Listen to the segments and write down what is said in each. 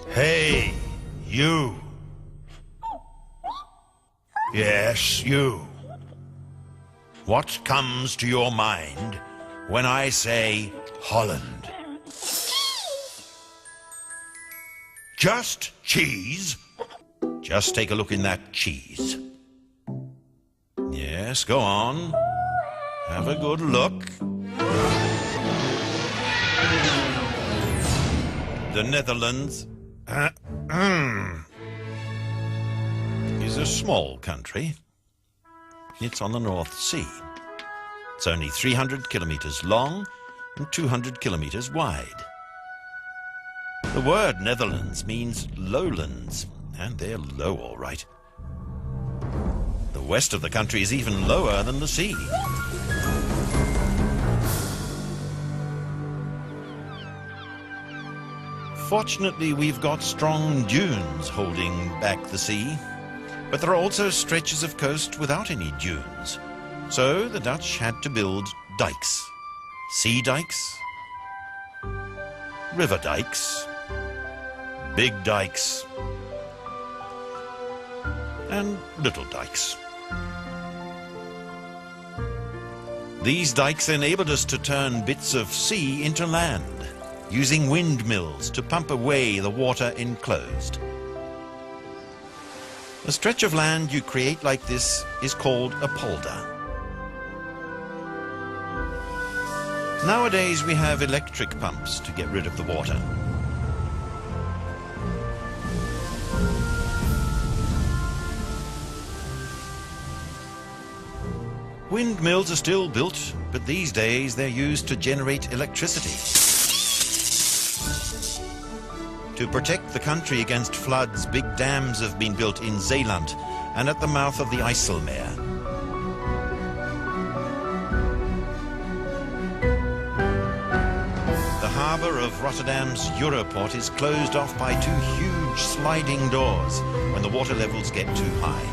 Hey, you. Yes, you. What comes to your mind when I say Holland? Just cheese? Just take a look in that cheese. Yes, go on. Have a good look. The Netherlands is a small country. It's on the North Sea. It's only 300 kilometers long and 200 kilometers wide. The word Netherlands means lowlands, and they're low all right. The west of the country is even lower than the sea. Fortunately, we've got strong dunes holding back the sea, but there are also stretches of coast without any dunes. So the Dutch had to build dikes. Sea dikes, river dikes, big dikes, and little dikes. These dikes enabled us to turn bits of sea into land, using windmills to pump away the water enclosed. The stretch of land you create like this is called a polder. Nowadays we have electric pumps to get rid of the water. Windmills are still built, but these days they're used to generate electricity. To protect the country against floods, big dams have been built in Zeeland and at the mouth of the IJsselmeer. The harbour of Rotterdam's Europort is closed off by two huge sliding doors when the water levels get too high.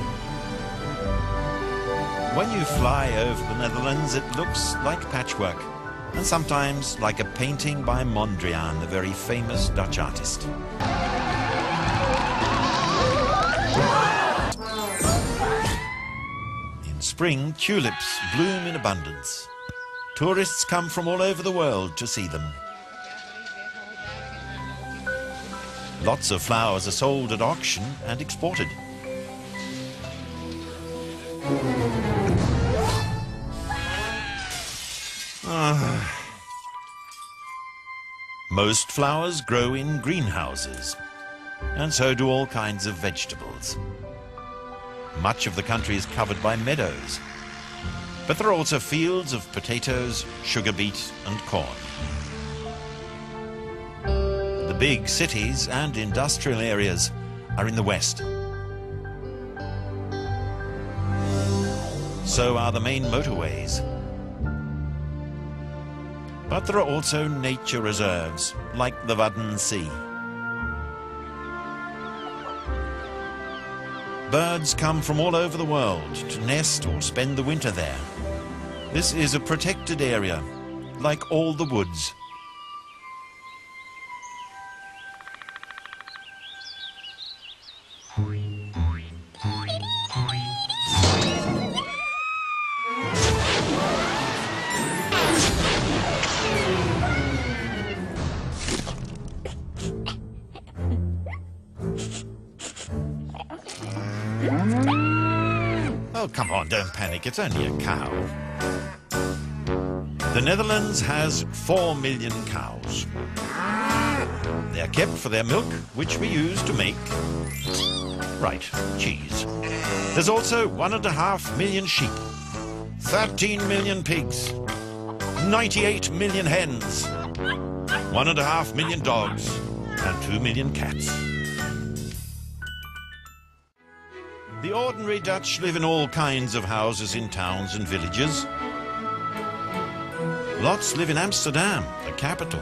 When you fly over the Netherlands, it looks like patchwork, and sometimes like a painting by Mondrian, the very famous Dutch artist. In spring, tulips bloom in abundance. Tourists come from all over the world to see them. Lots of flowers are sold at auction and exported. Most flowers grow in greenhouses, and so do all kinds of vegetables. Much of the country is covered by meadows, but there are also fields of potatoes, sugar beet and corn. The big cities and industrial areas are in the west. So are the main motorways. But there are also nature reserves, like the Wadden Sea. Birds come from all over the world to nest or spend the winter there. This is a protected area, like all the woods. Oh, come on, don't panic, it's only a cow. The Netherlands has 4 million cows. They are kept for their milk, which we use to make, right, cheese. There's also 1.5 million sheep, 13 million pigs, 98 million hens, 1.5 million dogs, and 2 million cats. The ordinary Dutch live in all kinds of houses in towns and villages. Lots live in Amsterdam, the capital.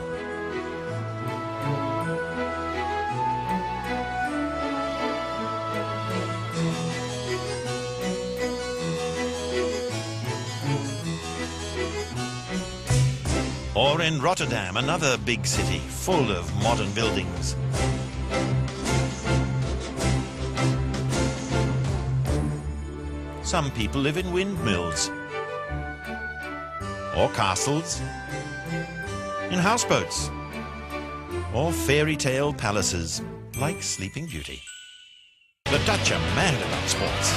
Or in Rotterdam, another big city full of modern buildings. some people live in windmills, or castles, in houseboats, or fairy tale palaces like Sleeping Beauty. The Dutch are mad about sports.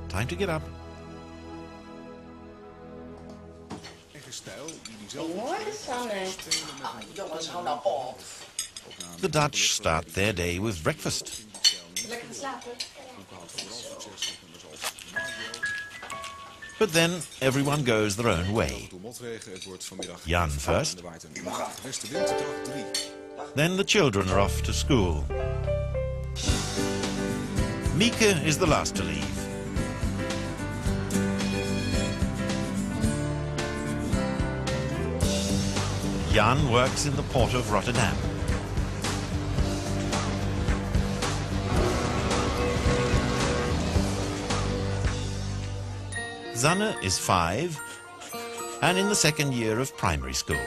Time to get up. The Dutch start their day with breakfast. But then everyone goes their own way. Jan first. Then the children are off to school. Mieke is the last to leave. Jan works in the port of Rotterdam. Zanne is 5 and in the second year of primary school.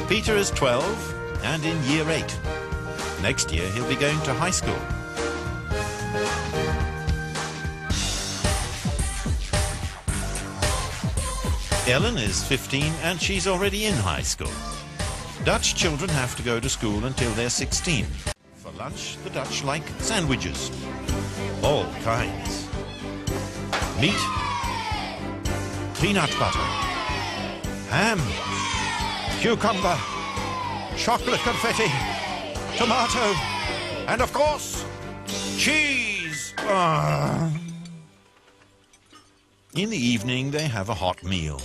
Peter is 12 and in year 8. Next year he'll be going to high school. Ellen is 15 and she's already in high school. Dutch children have to go to school until they're 16. For lunch, the Dutch like sandwiches. All kinds. Meat, peanut butter, ham, cucumber, chocolate confetti, tomato, and of course, cheese. In the evening, they have a hot meal.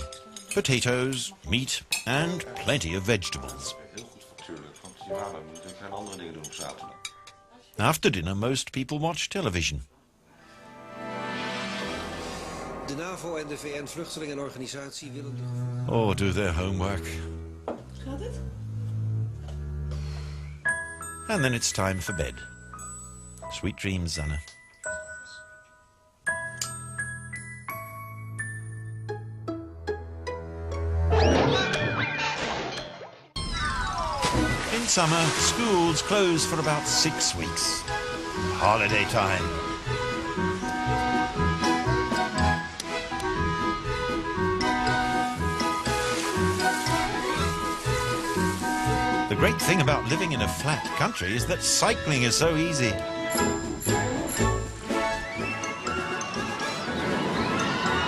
Potatoes, meat, and plenty of vegetables. After dinner, most people watch television. De NAVO en de VN-vluchtelingenorganisatie willen... Or do their homework. Gaat het? And then it's time for bed. Sweet dreams, Zanne. In summer, schools close for about 6 weeks. Holiday time. The great thing about living in a flat country is that cycling is so easy.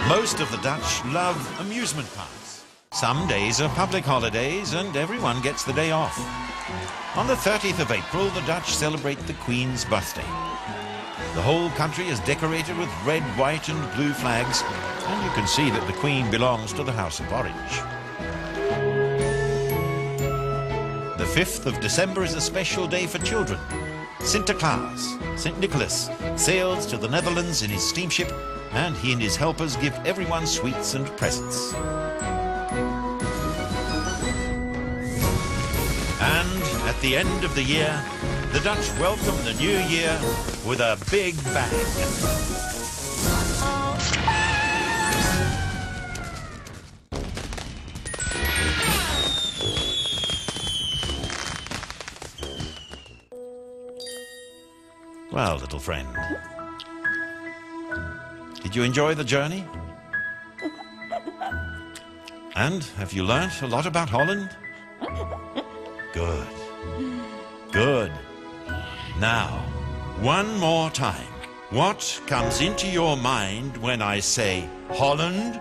Most of the Dutch love amusement parks. Some days are public holidays and everyone gets the day off. On the 30th of April, the Dutch celebrate the Queen's birthday. The whole country is decorated with red, white and blue flags, and you can see that the Queen belongs to the House of Orange. The 5th of December is a special day for children. Sinterklaas, St. Nicholas, sails to the Netherlands in his steamship, and he and his helpers give everyone sweets and presents. And at the end of the year, the Dutch welcome the new year with a big bang. Well, little friend, did you enjoy the journey? And have you learnt a lot about Holland? Good. Good. Now, one more time. What comes into your mind when I say Holland?